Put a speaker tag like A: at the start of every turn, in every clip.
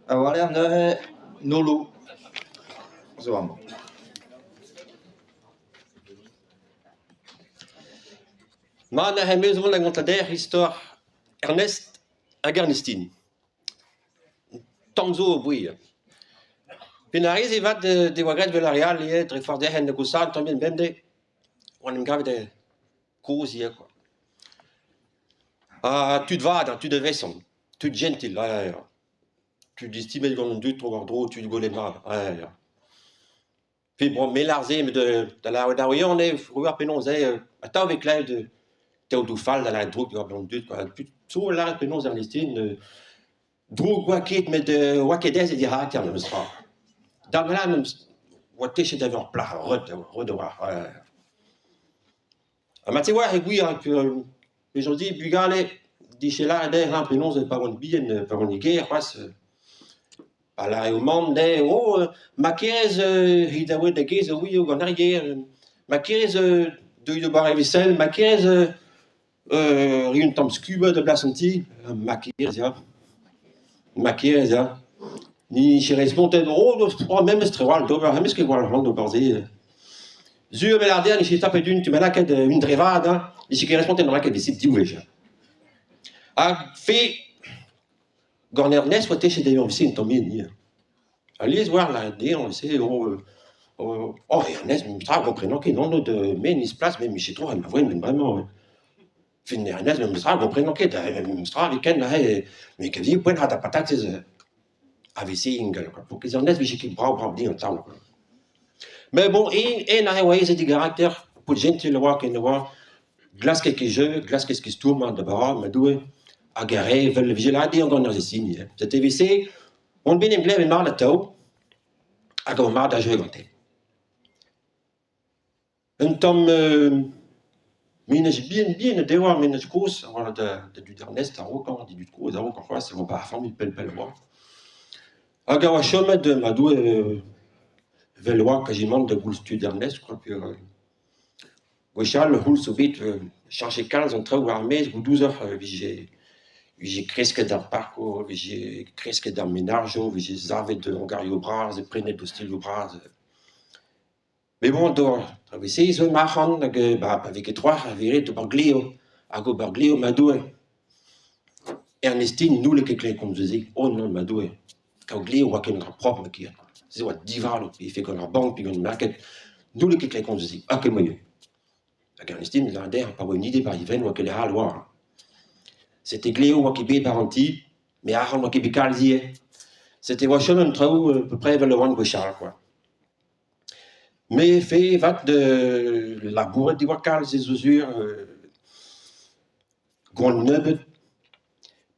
A: Agora é nulo. Vamos.
B: Ma na ha-meus vont la gantader histoire Ernest hag Ernestine. Tamm zo o bouilh. Penariz e vat de wagret vel arial e dre fardehen de gousad tamm ben bemde. On em gavet de koz ie, quoi. Tud vad, tud veson, tud gentil, tud estimel gant dut tro war dro, tud golet mat, Pe bon, melarze me da la daouion e ruar penon ze a tav e klev de teo dou fall da la drog war gant dut, quoi. So la penon Ernestine drog waket met wakedez e di hater me meus tra. Dan la me oa techet da veur pla rod war. Ma te war e gwir pe jodi bugale di chela de ran penon ze pa on bien pa on iger pas ala e o man de ma kez hi da wed da gez oui o gant arier ma kez deuil de bar e vesel ma kez riun tamm scuba de blasanti ma kez ya ni chez pontet même estrewal dober hemes ket gwal ran do barze zu belarder ni chez tapet d'une tu malaket une drevada ni chez correspondent dans laket des sites diouej a fait gant Ernest oa techet da yon vise un tamm ni aliez war la de on sait Ernest me tra comprenant que non de men is place même chez trop ma voix même vraiment fin Ernest me tra comprenant que me tra weekend là mais que vie point hata patate AVC ingel quoi pour que Ernest vi qui brau di en temps mais bon na ouais c'est du caractère pour gente le voir que ne voir glace quelque jeu glace qu'est-ce qui se tourne de bara ma doué a garé veulent vigilade en gant signe c'était VC on bien emblème en mar la tau a gant mar da jeu ganté un tamm minez bien de war minez kos wala da du Ernest a rokan di du kos a rokan quoi c'est pas famille pel moi a ga wa chomet de ma doué veloa quasiment de goul stud Ernest quoi puis Gochal houl so bit changer 15 en treu armés ou 12 heures j'ai cresque d'ar parcours j'ai cresque d'ar ménarjo j'ai zavet de Hongario bras et prenet do style bras mais bon do traverser zo machan avec et trois viré de Barglio a go Barglio ma doué Ernestine nous le que comme je dis oh non ma doué quand Glio wa ken propre qui c'est what dival il fait qu'on a banque puis on market nous le que comme je dis ah que moyen Ernestine la der pas une idée par Yven ou que les halwa c'était Glio wa qui bé garantie mais a wa qui bé calzie c'était wa chemin trou à peu près vers le one Gochal quoi mais fait vat de la bourre di wakal ces usures gon nebet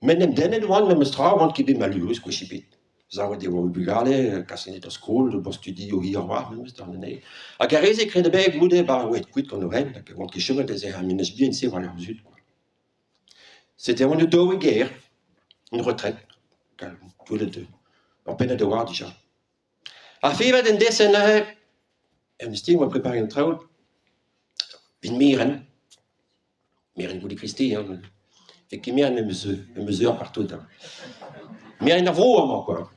B: men nem denet wan même stra wan qui bé malus quoi chipit zawa de wo bugale kasene to school de bon studio hier war même dans l'année a carré écrit de beg goudé bah ouais quit qu'on aurait que wan qui chemin des amines bien c'est voilà zut c'était on de deux guerre une retraite tous les deux en peine de voir déjà a fait va den dessin Ernestine m'a préparé un traut une miren goudi Christi fait que miren mesure partout miren avro moi quoi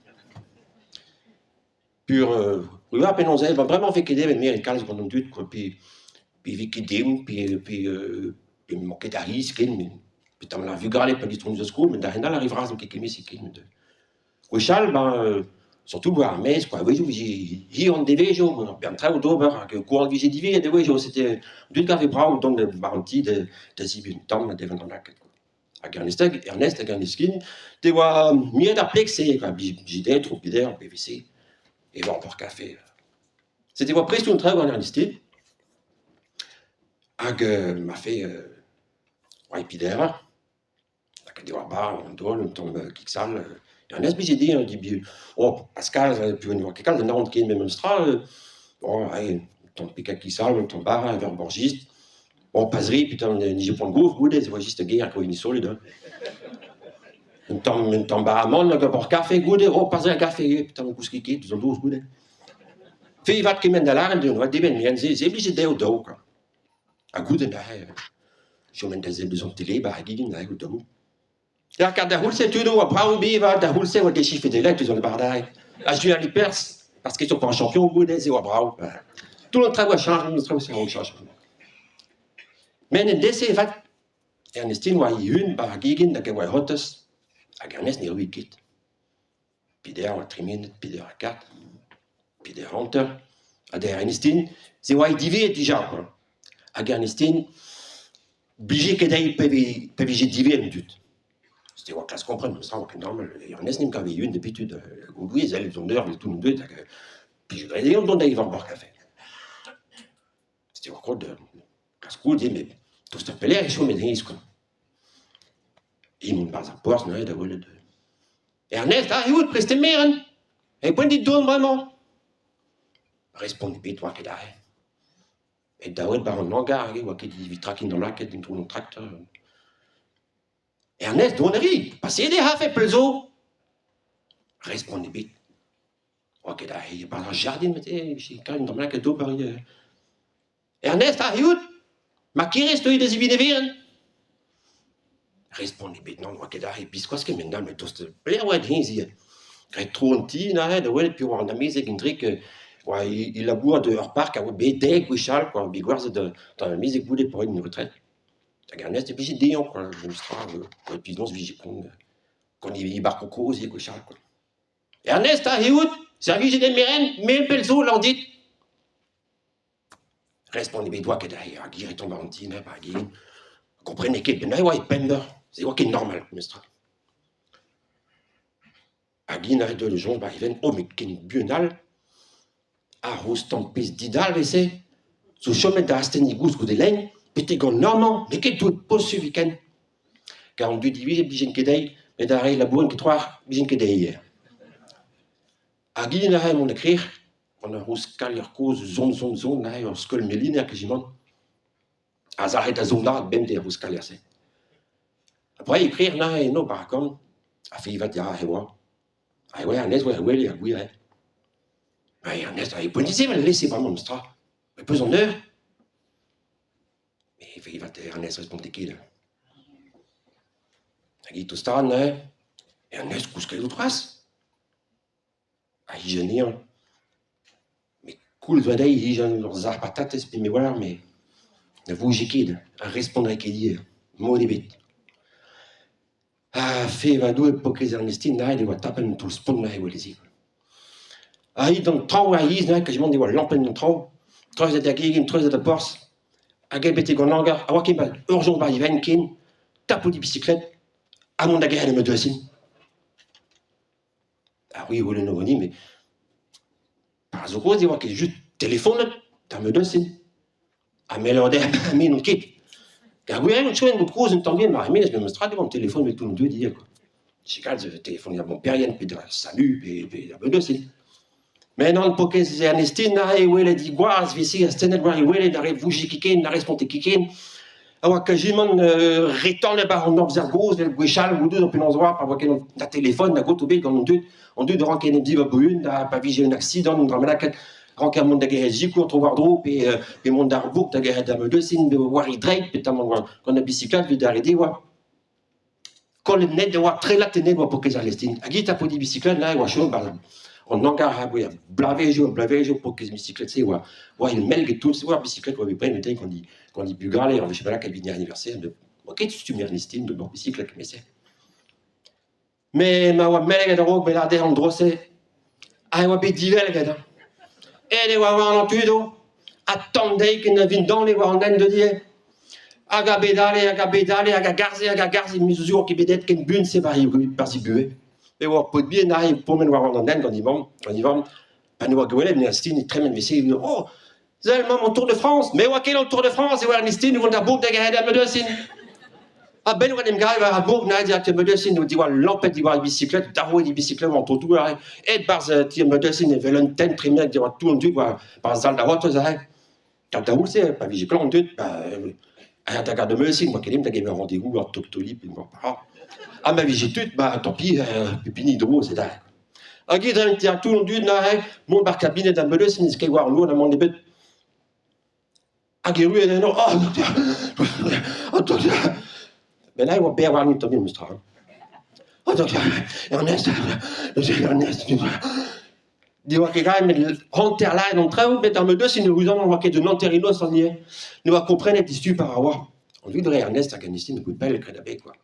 B: pur à peine on va vraiment fait que des miren calme pendant du quoi puis viki dim puis manquer d'ari skin mais putain la vu garder pas du tout de school mais derrière l'arrivera donc quelques mis skin de Gochal ben surtout voir mais quoi oui j'ai on devait jouer bien très au dober que courant de j'ai divé de oui c'était du café brau donc de baranti de zibun temps de vendre la a Ernest a Ernestine te wa mieux d'appeler c'est j'ai d'être au pider en PVC et voir pour café c'était moi presque une très bonne Ernestine ag m'a fait ouais pider la que war bar on donne on tombe kicksal Ernest j'ai dit on dit oh Pascal puis on voit quelqu'un de Nantes qui est même stra bon allez ton pic à kicksal on tombe bar vers borgiste bon passerie putain ni je prends goût goût des juste guerre quoi une solide un temps baramon que pour café goût oh passer un café putain un coup qui tout le goût fait va qui mène de l'arène de va débien bien c'est obligé de do quoi à goût de je mène des ailes de son télé bah guidin là goût Ja, quand der hulse tudo, a brau biva, der hulse, o déchiffre de lettres, ils ont le bardai. A joué à l'hypers, parce qu'ils sont pas champions, au bout des ou brau. Tout le travail change, le travail change. Men en desse vat, Ernestin var i hyn, bare giggen, der gav hottes, a gernes ni wikit. Pider var 3 minutes, pider var 4, pider hunter. A der Ernestin, se var i divet déjà, quoi. A gernestin, blige que dei pevi j'ai divet en dut. C'était quoi classe comprendre, ça c'est normal. Ernest n'aime qu'avait une d'habitude, oui, elles ont d'heure, tout le deux, puis je gradais, on donne d'ailleurs boire café. C'était quoi de classe cool, dit mais tout ce appelé, il faut me dire quoi. Il m'en parle à poire, non, de Ernest, ah, où preste meren? Et point dit donne vraiment. Répondit puis toi qu'il a. Et d'ailleurs, par un hangar, il voit qu'il dit tracking dans la quête d'un tournon tracteur. Ernest donnerie, passez des hafes et pelzo. Répondit puis. Ok, da, il parle dans le jardin, mais j'ai quand même dans la quête d'eau par Ernest, ah, où? Ma qui reste des ibineviren? Répondit puis, non, ok, da, et puis quoi, ce que maintenant, mais tout ce plaît, ouais, dis, il trop un petit, là, de ouais, puis on a mis un truc. Ouais, il laboure de hors parc, à BD, Guichal, quoi, Bigouars, dans la mise et boulé pour une retraite. T'as gagné, c'était puis Dion, quoi, le Mistral, et puis non, ce vigicon, qu'on y barque au cause, et Guichal, quoi. Ernest, à Hiout, service des mérènes, mais le pelzo, l'en dit. Répondez, mais toi, que d'ailleurs, à Guy, tombe en tine, pas Guy. Comprenez qu'il y a ouais, pender, c'est quoi qui est normal, Mistral. À Guy, n'arrête de le jour, bah, il vient, oh, mais quel biennal. Arroz tampis didal vese, so chemin d'Asteni Gousco de Laine, pétégon normand, mais qu'est tout possible week-end. Car on dû diviser Bijen Kedei, mais d'arrêt la bourne que trois Bijen Kedei hier. À Guy n'a rien écrire, on a rouskal yar cause zone, n'a rien skol méline que j'y monte. À Zaret à zone là, ben des rouskal yar c'est. Après écrire n'a rien, non, par contre, à fait, il va dire, ah, ouais, Ernest, ouais, oui, ouais. Ouais, Ernest, il peut dire, mais laissez pas mon stra. Mais peu en heure. Mais il va te Ernest répondre qui là. Il tout ça, né. Ernest, qu'est-ce qu'il y a Ah, il génie. Mais cool, toi, il y a leurs arts patates, mais voilà, mais. Vous, j'ai qui, à répondre à qui dit, mot des bêtes. Ah, fait, va d'où, pour que Ernestine, là, il va taper tout le spawn, là, il va les y. Ah, il donne trop à Yves, que je m'en dis, l'empêne de trop. Trois de Dagig, trois de Porce. À Gabete Gonanga, à Wakimbal, urgent par Ivankin, tape des bicyclettes, à mon daguerre de me dessine. Ah oui, vous le nommez, mais. Par exemple, il y a juste téléphone, t'as me dessine. À mélanger, à mine, on quitte. Car oui, on choisit une cause, on t'en vient, mais je me strade devant le téléphone, mais tout le monde dit, quoi. J'ai quand le téléphone, il y a mon père, puis de salut, puis il y a me dessine. Mais non, pour que c'est Ernestine, n'arrive où elle dit, guaz, vici, à Stenel, où elle n'arrive, vous, j'ai kické, n'arrive, sponté kické. Alors que j'ai mon retourne par un observos, le guichal, ou deux, on peut nous voir, par qu'il a téléphone, n'a goûté, quand on dit de rentrer une diva brune, n'a pas vu un accident, on ramène à rentrer un monde de guerre, j'y cours, trouver d'eau, puis mon darbouk, de guerre d'âme de signe, de voir il drake, puis quand a bicyclette, puis d'arrêter, voir. Quand le net de voir très là, tenez, pour que ça l'estime. À qui t'as pas de bicyclette, là, voir chaud, par on engage à blaver jour pour que les bicyclettes, c'est voir il mêle et tout, c'est voir bicyclette, on va prendre le temps qu'on dit bugarler, je sais pas là, quel vient anniversaire, ok, tu m'as Ernestine, de bon bicyclette, mais c'est. Mais ma wa mêle de robe, la en drossé, ah, wa bé divel, gada. Et les wa en tudo, attendez qu'il ne vienne dans les wa en naine de dieu. Aga bédale, aga garze, mesure qui bédette qu'une bune, c'est pas si bué. Et on peut bien arriver pour me voir en Inde quand ils vont, pas nous voir que Ernestine est très bien vissé. Oh, c'est Allemands mon Tour de France. Mais quel est le Tour de France? Et Ernestine, ils vont à Bourg de Gaël à Medecine. Ah ben, on aime gars, à Bourg, n'a dit à Medecine, nous dit, l'empête, il voit la bicyclette, d'arrouer des bicyclettes, on tourne tout, et par Medecine, il veut l'antenne, très bien, il va tout, on dit, par Zal d'Arotte, ça, quand t'as c'est pas vigilant, on dit, à ta garde de Medecine, moi, qu'elle aime, t'as un rendez-vous, en Toctoli, puis moi, ah, ma visitute, tant pis, pépini d'eau, c'est là. Ah, qui est un tout le monde, mon bar cabinet d'un peu de signe, ce qu'il y a nous, on a mon début. Ah, qui est non, oh, docteur. Mais là, il va bien avoir une tombe, Mistral. Oh, donc, Ernest, die var gegaan met honterlijn om trouw met aan dus in de hoezon wat de non-terrino sans nie. Nous va comprendre des stu par avoir. On lui dirait Ernest à Ganistine coup de pelle que d'abord quoi.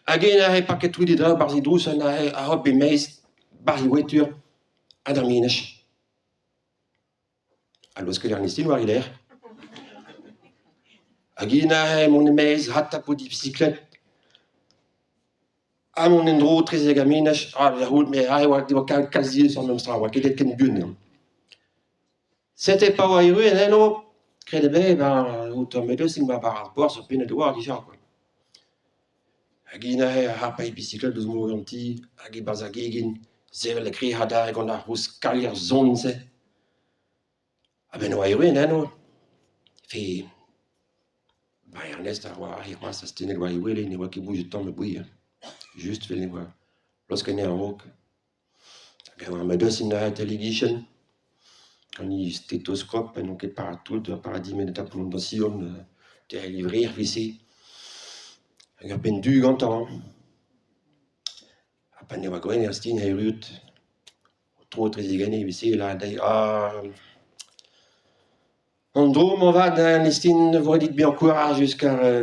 B: Again a paquet tout des draps barzi drous a hop et mais barzi voiture à Darminech. Alors que Ernestine var il Again a mon mais hatta pour di bicyclette. À mon endroit très égaminech la route mais a wa quasi sur même stra wa qu'il est qu'une bune. C'était pas waïrou et non Credebe, ben, utomede sin ma par rapport sur pine de voir déjà quoi. Agina ha pas bicyclette dos moranti, agi bazagigin, zevel kri hada gon a hus kalier zonze. Ah ben waïrou non. Fait bah Ernest a wa moi ça c'était le waïrou les ne wa qui bouge tant me bouille. Juste fait les voir. Lorsqu'on est en rock. On me donne une télévision. On y stéthoscope, donc est partout, de paradigme de ta prononciation, de livrer, ici. On a peine du gantant. Après, on va gagner, Stine, et Ruth. Trop très gagné, ici, là, d'ailleurs. En drôme, on va dans les Stine, vous dites bien courage jusqu'à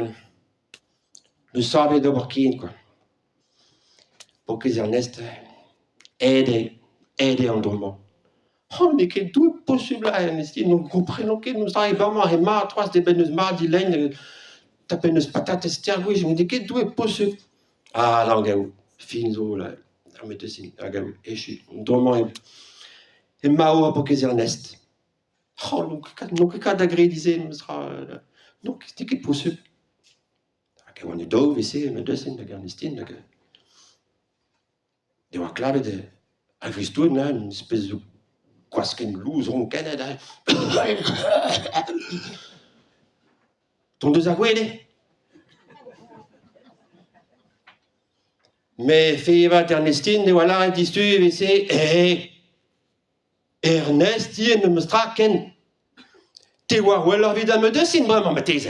B: le sabre de Burkina, quoi. Pour que Ernest aide en drôme. Oh, mais qu'est-ce que tout possible à Ernestine, nous comprenons que nous arrivons à Emma, trois des bennes mardi, l'aine, taper une patate, stergouille, je me dis, qu'est-ce que tout est possible? Ah, là, gaou, finzo, là, à médecine, à gaou, et je suis, drôlement, et mao pour que Ernest. Oh, donc, cas d'agrédiser, nous sera, donc, qu'est-ce qui est possible? On est dove ici, médecine, de Ernestine, de on clave de, à Christoune, là, une espèce de quasqu'une loose au Canada. Ton deux agoués, mais feiva Ernestine, et voilà, dis-tu, et c'est, Ernestine me straken. Te war well la vida me dessin, vraiment, ma thèse.